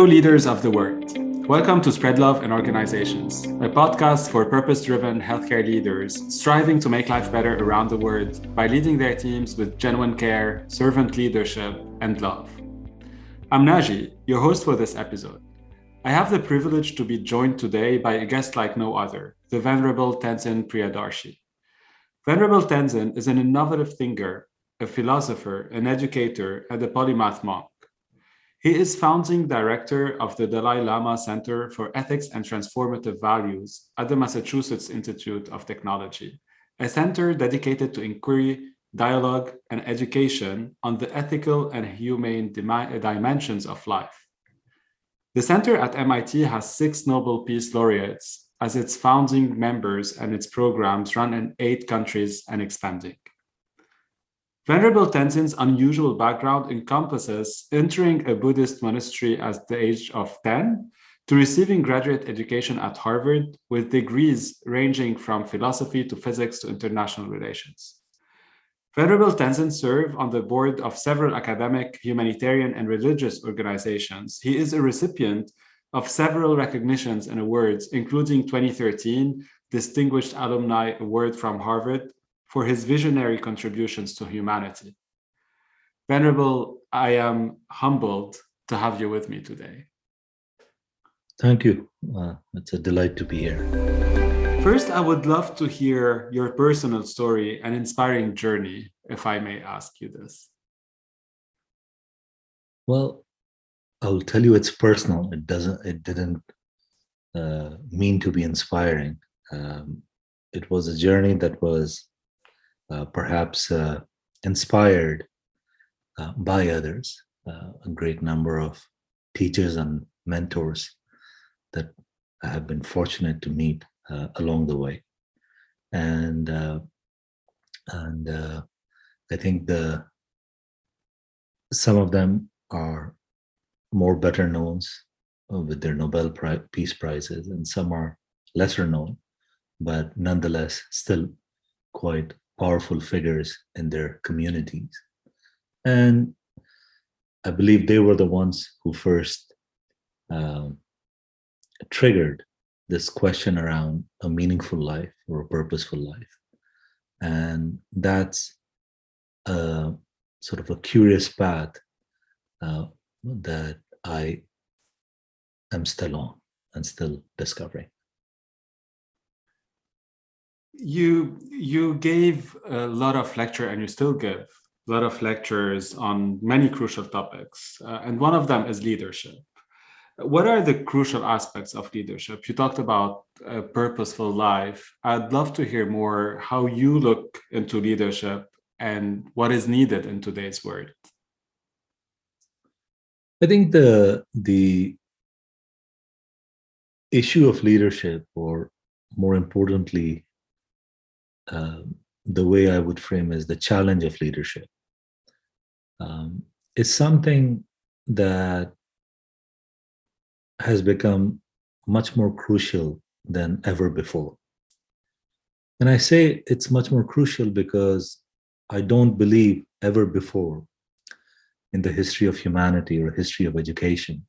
leaders of the world. Welcome to Spread Love in Organizations, a podcast for purpose-driven healthcare leaders striving to make life better around the world by leading their teams with genuine care, servant leadership, and love. I'm Naji, your host for this episode. I have the privilege to be joined today by a guest like no other, the Venerable Tenzin Priyadarshi. Venerable Tenzin is an innovative thinker, a philosopher, an educator, and a polymath monk. He is founding director of the Dalai Lama Center for Ethics and Transformative Values at the Massachusetts Institute of Technology, a center dedicated to inquiry, dialogue, and education on the ethical and humane dimensions of life. The center at MIT has 6 Nobel Peace Laureates as its founding members, and its programs run in 8 countries and expanding. Venerable Tenzin's unusual background encompasses entering a Buddhist monastery at the age of 10 to receiving graduate education at Harvard with degrees ranging from philosophy to physics to international relations. Venerable Tenzin served on the board of several academic, humanitarian, and religious organizations. He is a recipient of several recognitions and awards, including 2013 Distinguished Alumni Award from Harvard, for his visionary contributions to humanity. Venerable, I am humbled to have you with me today. Thank you. It's a delight to be here. First, I would love to hear your personal story and inspiring journey, if I may ask you this. Well, I'll tell you it's personal. It didn't mean to be inspiring. It was a journey that was perhaps inspired by others, a great number of teachers and mentors that I have been fortunate to meet along the way. And I think some of them are more better known with their Nobel Peace Prizes, and some are lesser known, but nonetheless still quite powerful figures in their communities. And I believe they were the ones who first triggered this question around a meaningful life or a purposeful life. And that's sort of a curious path that I am still on and still discovering. You gave a lot of lecture, and you still give a lot of lectures on many crucial topics, and one of them is leadership. What are the crucial aspects of leadership? You talked about a purposeful life. I'd love to hear more how you look into leadership and what is needed in today's world. I think the issue of leadership, or more importantly, the way I would frame is the challenge of leadership, is something that has become much more crucial than ever before. And I say it's much more crucial because I don't believe ever before in the history of humanity or history of education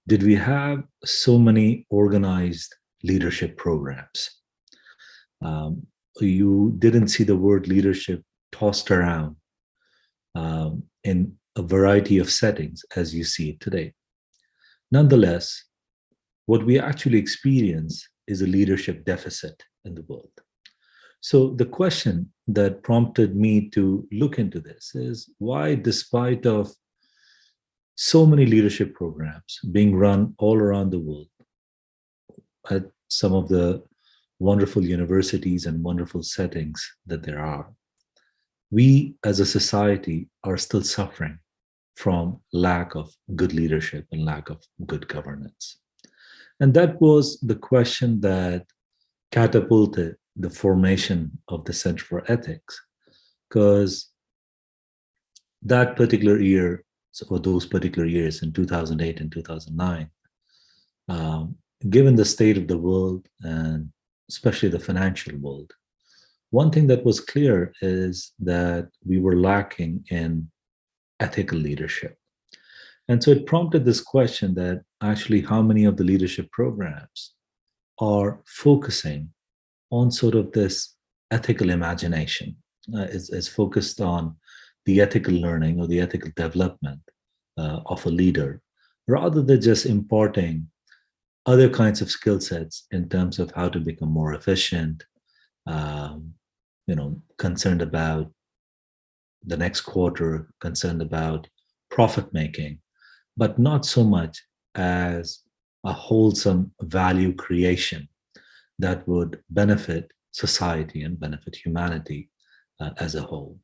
did we have so many organized leadership programs. You didn't see the word leadership tossed around in a variety of settings as you see it today. Nonetheless, what we actually experience is a leadership deficit in the world. So the question that prompted me to look into this is why, despite of so many leadership programs being run all around the world at some of the wonderful universities and wonderful settings that there are, we as a society are still suffering from lack of good leadership and lack of good governance. And that was the question that catapulted the formation of the Center for Ethics, because that particular year, or those particular years in 2008 and 2009, given the state of the world and especially the financial world, one thing that was clear is that we were lacking in ethical leadership. And so it prompted this question that actually how many of the leadership programs are focusing on sort of this ethical imagination, is focused on the ethical learning or the ethical development of a leader, rather than just imparting other kinds of skill sets in terms of how to become more efficient, um, concerned about the next quarter, concerned about profit making, but not so much as a wholesome value creation that would benefit society and benefit humanity as a whole.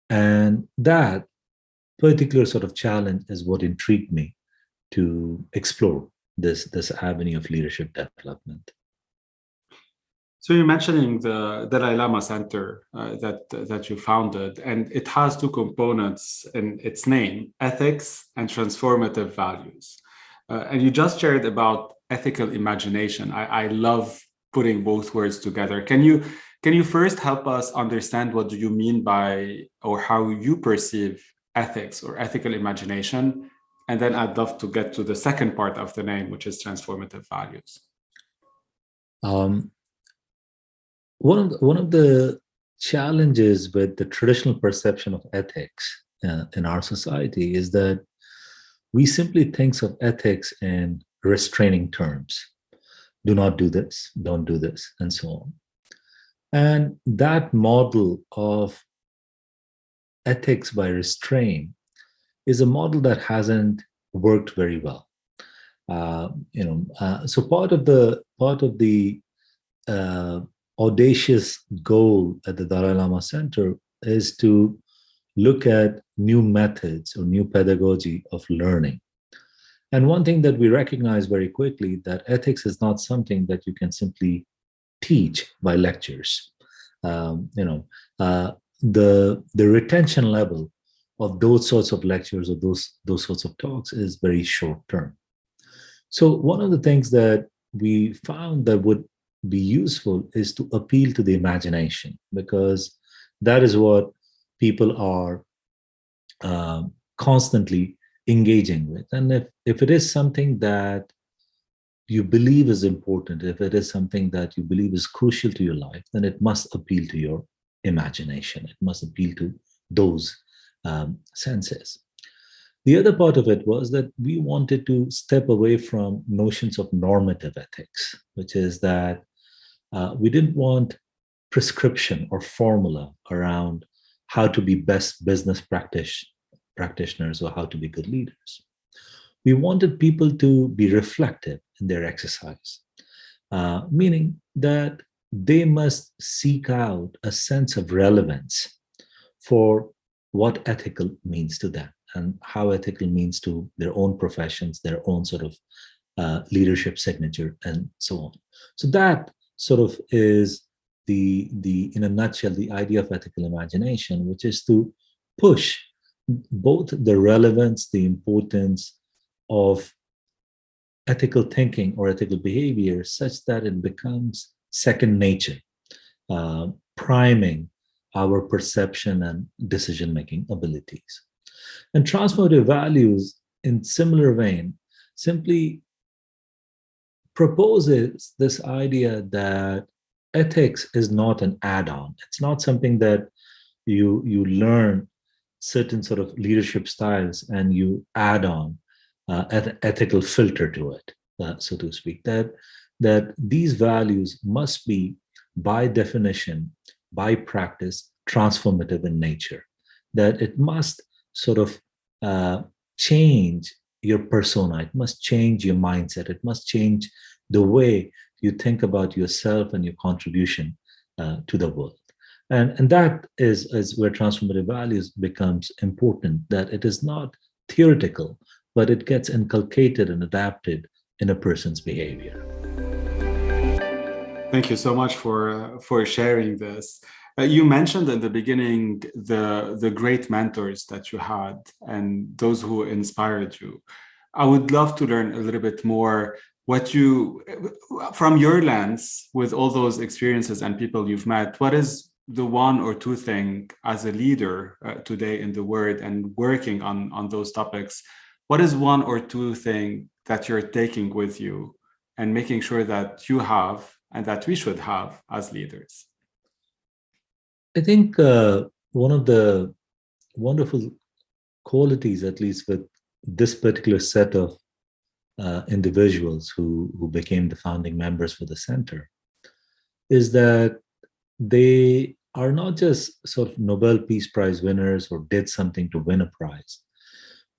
And that particular sort of challenge is what intrigued me to explore this avenue of leadership development. So you're mentioning the Dalai Lama Center that you founded, and it has two components in its name: ethics and transformative values. And you just shared about ethical imagination. I love putting both words together. Can you first help us understand what do you mean by, or how you perceive ethics or ethical imagination? And then I'd love to get to the second part of the name, which is transformative values. Um, one of the challenges with the traditional perception of ethics in our society is that we simply think of ethics in restraining terms. Do not do this, don't do this, and so on. And that model of ethics by restraint is a model that hasn't worked very well. So part of the audacious goal at the Dalai Lama Center is to look at new methods or new pedagogy of learning. And one thing that we recognize very quickly, that ethics is not something that you can simply teach by lectures. The retention level of those sorts of lectures or those sorts of talks is very short term. So one of the things that we found that would be useful is to appeal to the imagination, because that is what people are constantly engaging with. And if it is something that you believe is important, if it is something that you believe is crucial to your life, then it must appeal to your imagination. It must appeal to those senses. The other part of it was that we wanted to step away from notions of normative ethics, which is that we didn't want prescription or formula around how to be best business practitioners or how to be good leaders. We wanted people to be reflective in their exercise, meaning that they must seek out a sense of relevance for what ethical means to them and how ethical means to their own professions, their own sort of leadership signature, and so on. So that sort of is the in a nutshell, the idea of ethical imagination, which is to push both the relevance, the importance of ethical thinking or ethical behavior such that it becomes second nature, priming our perception and decision-making abilities. And transformative values, in similar vein, simply proposes this idea that ethics is not an add-on. It's not something that you learn certain sort of leadership styles and you add on an ethical filter to it, so to speak. That these values must be, by definition, by practice, transformative in nature. That it must sort of change your persona. It must change your mindset. It must change the way you think about yourself and your contribution to the world. And that is where transformative values becomes important, that it is not theoretical, but it gets inculcated and adapted in a person's behavior. Thank you so much for sharing this. You mentioned in the beginning the great mentors that you had and those who inspired you. I would love to learn a little bit more what you, from your lens, with all those experiences and people you've met, what is the one or two thing as a leader today in the world and working on those topics, what is one or two things that you're taking with you and making sure that you have and that we should have as leaders? I think one of the wonderful qualities, at least with this particular set of individuals who became the founding members for the center, is that they are not just sort of Nobel Peace Prize winners or did something to win a prize,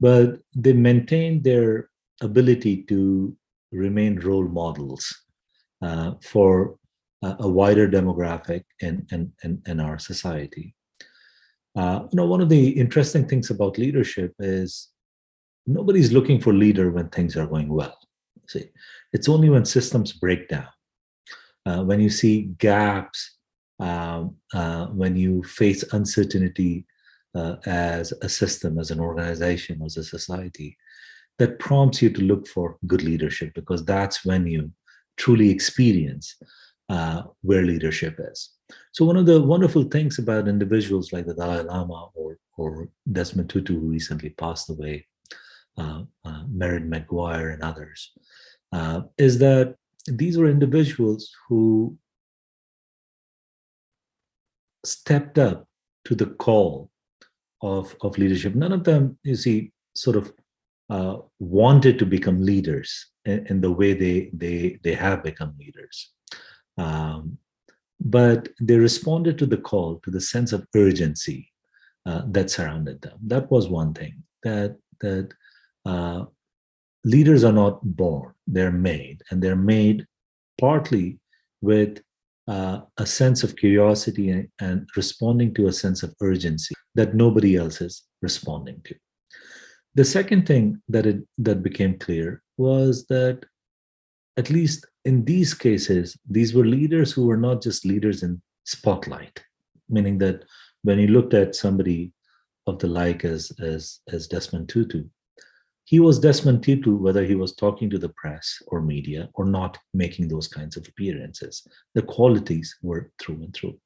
but they maintained their ability to remain role models for a wider demographic in our society. One of the interesting things about leadership is nobody's looking for leader when things are going well. See, it's only when systems break down, when you see gaps, when you face uncertainty as a system, as an organization, as a society, that prompts you to look for good leadership, because that's when you truly experience where leadership is. So one of the wonderful things about individuals like the Dalai Lama or Desmond Tutu, who recently passed away, Merritt McGuire and others, is that these were individuals who stepped up to the call of leadership. None of them, you see, sort of wanted to become leaders in the way they have become leaders. But they responded to the call, to the sense of urgency that surrounded them. That was one thing, that leaders are not born, they're made, and they're made partly with a sense of curiosity and responding to a sense of urgency that nobody else is responding to. The second thing that became clear was that, at least in these cases, these were leaders who were not just leaders in spotlight, meaning that when you looked at somebody of the like as Desmond Tutu, he was Desmond Tutu whether he was talking to the press or media or not making those kinds of appearances. The qualities were through and through.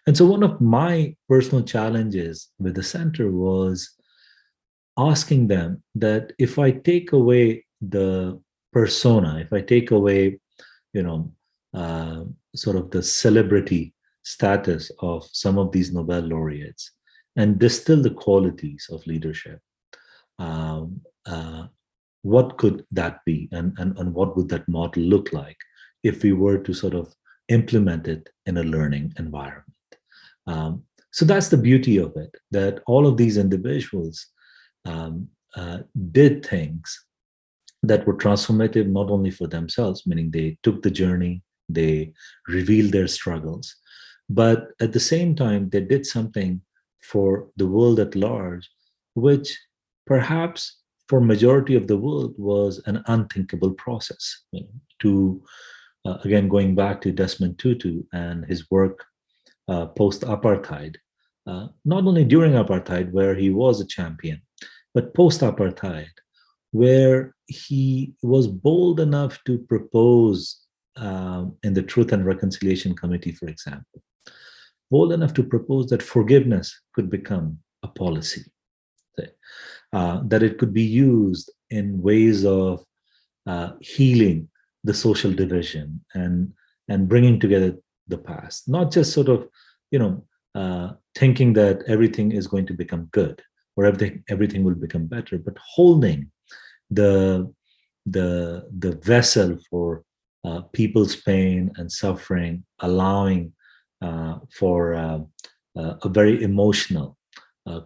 And so one of my personal challenges with the center was asking them that if I take away the persona, if I take away, sort of the celebrity status of some of these Nobel laureates and distill the qualities of leadership, what could that be, and what would that model look like if we were to sort of implement it in a learning environment? So that's the beauty of it, that all of these individuals did things that were transformative, not only for themselves, meaning they took the journey, they revealed their struggles, but at the same time, they did something for the world at large, which perhaps for majority of the world was an unthinkable process. To again, going back to Desmond Tutu and his work post-apartheid, not only during apartheid, where he was a champion, but post-apartheid, where he was bold enough to propose in the Truth and Reconciliation Committee, for example, bold enough to propose that forgiveness could become a policy, that it could be used in ways of healing the social division and bringing together the past, not just sort of, thinking that everything is going to become good or everything will become better, but holding the vessel for people's pain and suffering, allowing for a very emotional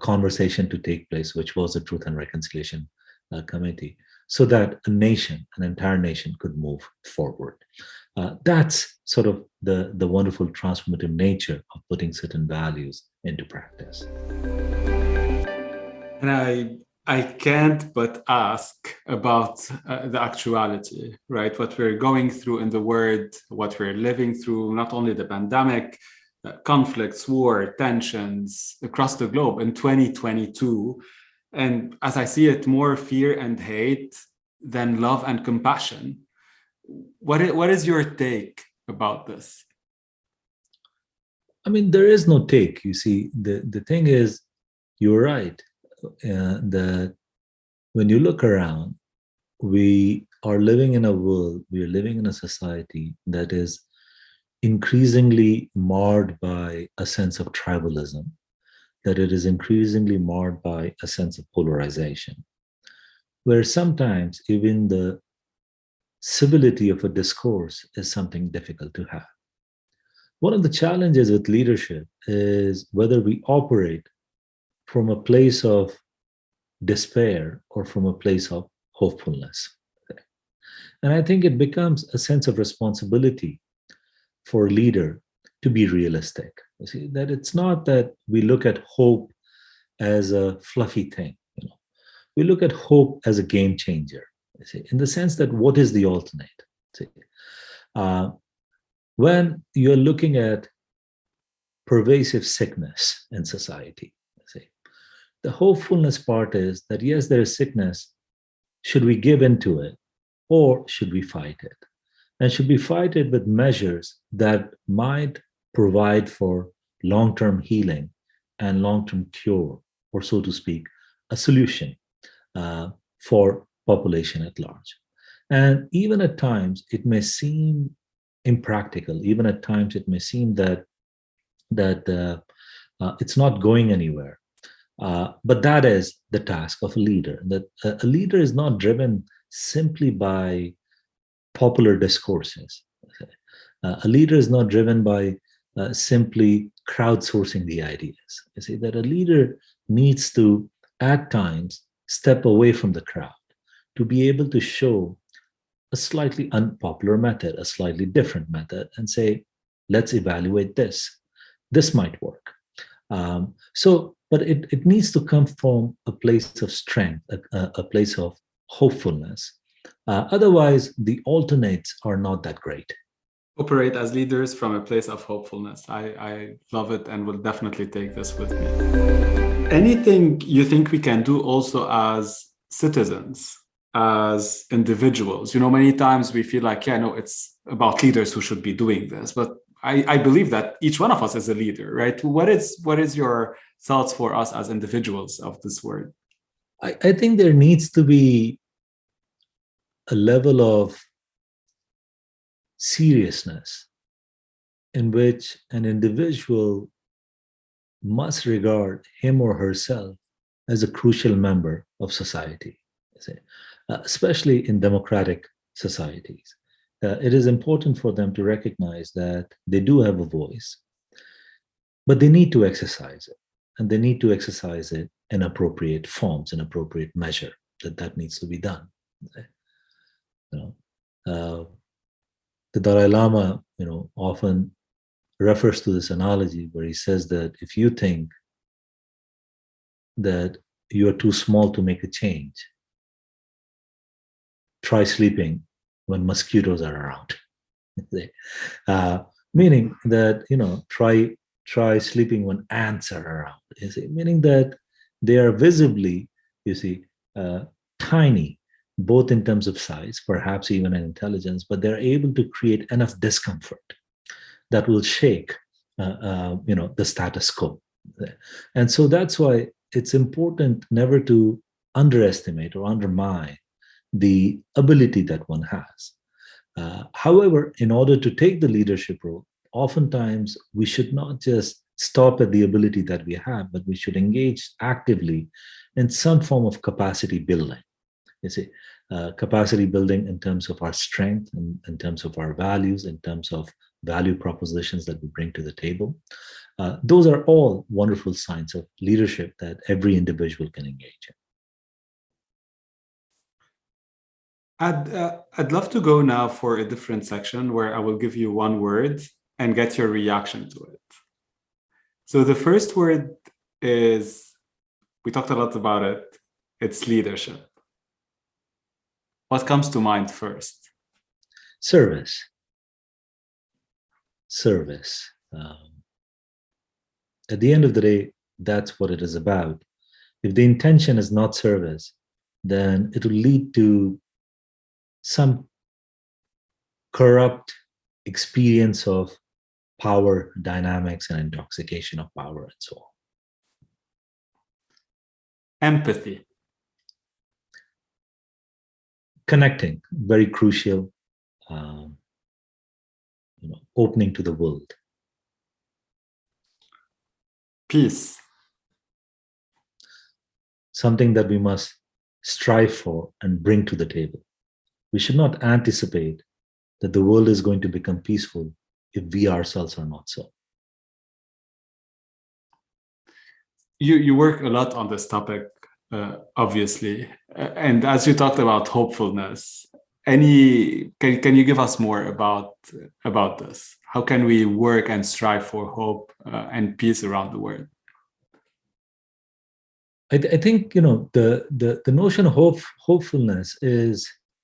conversation to take place, which was the Truth and Reconciliation Committee, so that an entire nation could move forward. That's sort of the wonderful transformative nature of putting certain values into practice. And I can't but ask about the actuality, right? What we're going through in the world, what we're living through, not only the pandemic, conflicts, war, tensions across the globe in 2022. And as I see it, more fear and hate than love and compassion. What is your take about this? I mean, there is no take. You see, the thing is, you're right. That When you look around, we are living in a world, we are living in a society that is increasingly marred by a sense of tribalism, that it is increasingly marred by a sense of polarization, where sometimes even the civility of a discourse is something difficult to have. One of the challenges with leadership is whether we operate from a place of despair or from a place of hopefulness. And I think it becomes a sense of responsibility for a leader to be realistic. You see, that it's not that we look at hope as a fluffy thing. We look at hope as a game changer. You see, in the sense that what is the alternate? See, when you're looking at pervasive sickness in society, see, the hopefulness part is that yes, there is sickness. Should we give into it, or should we fight it? And should we fight it with measures that might provide for long-term healing and long-term cure, or so to speak, a solution for population at large. And even at times, it may seem impractical. Even at times, it may seem that it's not going anywhere. But that is the task of a leader. That a leader is not driven simply by popular discourses. A leader is not driven by simply crowdsourcing the ideas. You see, that a leader needs to, at times, step away from the crowd to be able to show a slightly unpopular method, a slightly different method, and say, let's evaluate this. This might work. But it needs to come from a place of strength, a place of hopefulness. Otherwise, the alternates are not that great. Operate as leaders from a place of hopefulness. I love it and will definitely take this with me. Anything you think we can do also as citizens, as individuals? Many times we feel like, it's about leaders who should be doing this, but I believe that each one of us is a leader, right? What is your thoughts for us as individuals of this word? I think there needs to be a level of seriousness in which an individual must regard him or herself as a crucial member of society, especially in democratic societies. It is important for them to recognize that they do have a voice, but they need to exercise it, and they need to exercise it in appropriate forms, in appropriate measure. That needs to be done. The Dalai Lama, often refers to this analogy where he says that if you think that you are too small to make a change, try sleeping when mosquitoes are around. Meaning that, try sleeping when ants are around. Meaning that they are visibly, tiny, both in terms of size, perhaps even in intelligence, but they're able to create enough discomfort that will shake, the status quo. And so that's why it's important never to underestimate or undermine the ability that one has. However, in order to take the leadership role, oftentimes we should not just stop at the ability that we have, but we should engage actively in some form of capacity building. Capacity building in terms of our strength, in terms of our values, in terms of value propositions that we bring to the table. Those are all wonderful signs of leadership that every individual can engage in. I'd love to go now for a different section where I will give you one word and get your reaction to it. So the first word is, we talked a lot about it, it's leadership. What comes to mind first? Service. Service. At the end of the day, that's what it is about. If the intention is not service, then it will lead to some corrupt experience of power dynamics and intoxication of power and so on. Empathy. connecting, very crucial, opening to the world. Peace. Something that we must strive for and bring to the table. We should not anticipate that the world is going to become peaceful if we ourselves are not so. You work a lot on this topic, obviously, and as you talked about hopefulness, can you give us more about this? How can we work and strive for hope and peace around the world? I think the notion of hopefulness is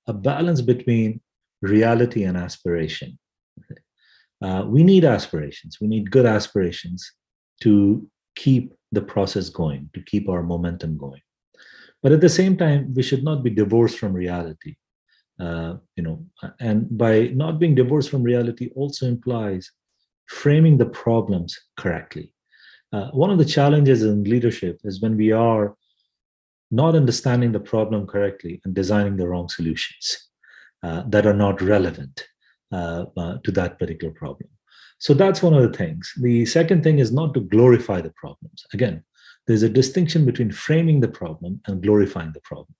a balance between reality and aspiration. We need aspirations. We need good aspirations to keep the process going, to keep our momentum going. But at the same time, we should not be divorced from reality. And by not being divorced from reality also implies framing the problems correctly. One of the challenges in leadership is when we are not understanding the problem correctly and designing the wrong solutions that are not relevant to that particular problem. So that's one of the things. The second thing is not to glorify the problems. Again, there's a distinction between framing the problem and glorifying the problem.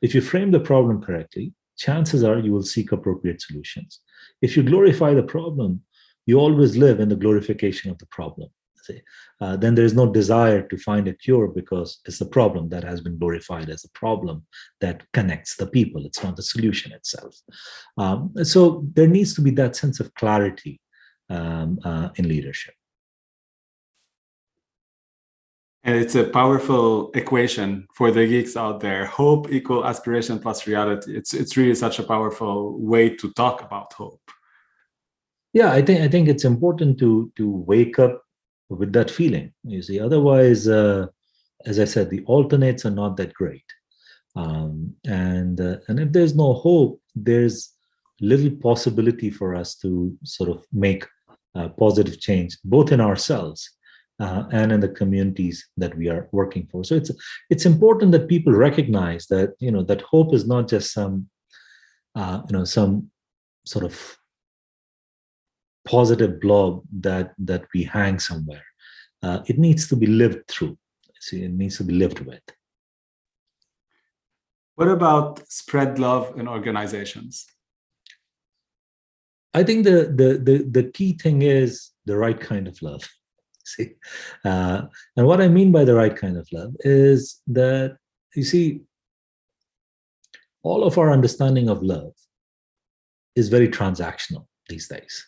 If you frame the problem correctly, chances are you will seek appropriate solutions. If you glorify the problem, you always live in the glorification of the problem. Then there's no desire to find a cure because it's the problem that has been glorified as a problem that connects the people. It's not the solution itself. So there needs to be that sense of clarity in leadership. And it's a powerful equation for the geeks out there. Hope equal aspiration plus reality. It's really such a powerful way to talk about hope. Yeah, I think it's important to wake up with that feeling. You see, otherwise, as I said, the alternates are not that great. And if there's no hope, there's little possibility for us to sort of make positive change, both in ourselves and in the communities that we are working for. So it's important that people recognize that that hope is not just some sort of positive blob that we hang somewhere. It needs to be lived through. See, it needs to be lived with. What about spread love in organizations? I think the key thing is the right kind of love. See, and what I mean by the right kind of love is that, you see, all of our understanding of love is very transactional these days.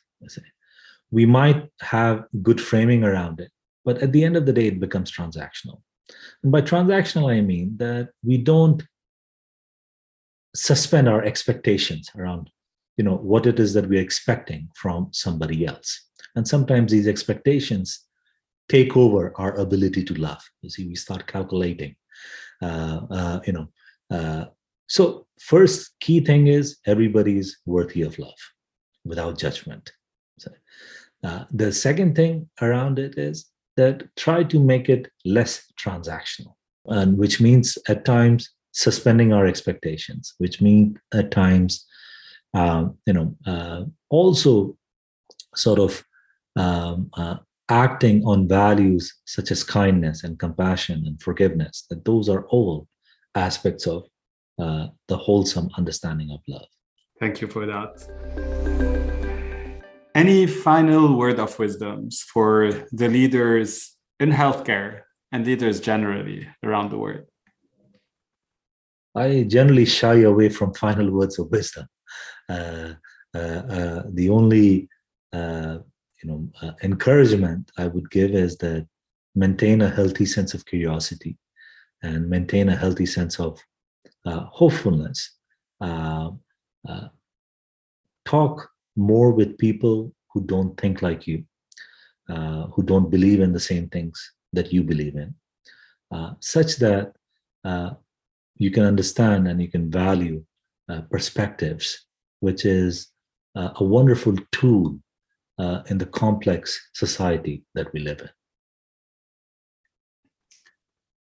We might have good framing around it, but at the end of the day, it becomes transactional. And by transactional, I mean that we don't suspend our expectations around what it is that we're expecting from somebody else. And sometimes these expectations take over our ability to love. You see, we start calculating. So first key thing is everybody is worthy of love without judgment. The second thing around it is that try to make it less transactional, and which means at times suspending our expectations, which means at times also sort of acting on values such as kindness and compassion and forgiveness, that those are all aspects of the wholesome understanding of love. Thank you for that. Any final word of wisdoms for the leaders in healthcare and leaders generally around the world? I generally shy away from final words of wisdom. The only encouragement I would give is that maintain a healthy sense of curiosity and maintain a healthy sense of hopefulness. Talk more with people who don't think like you, who don't believe in the same things that you believe in, such that you can understand and you can value perspectives, which is a wonderful tool in the complex society that we live in.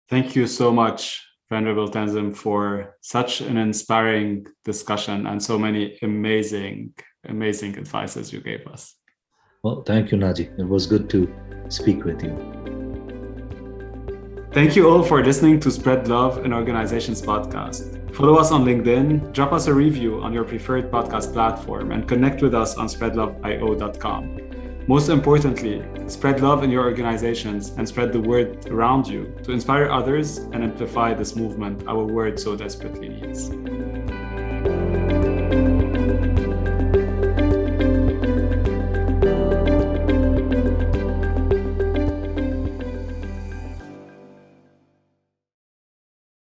Thank you so much, Venerable Tenzin, for such an inspiring discussion and so many amazing advices you gave us. Well, thank you, Naji. It was good to speak with you. Thank you all for listening to Spread Love in Organizations podcast. Follow us on LinkedIn, drop us a review on your preferred podcast platform, and connect with us on SpreadLoveIO.com. Most importantly, spread love in your organizations and spread the word around you to inspire others and amplify this movement our world so desperately needs.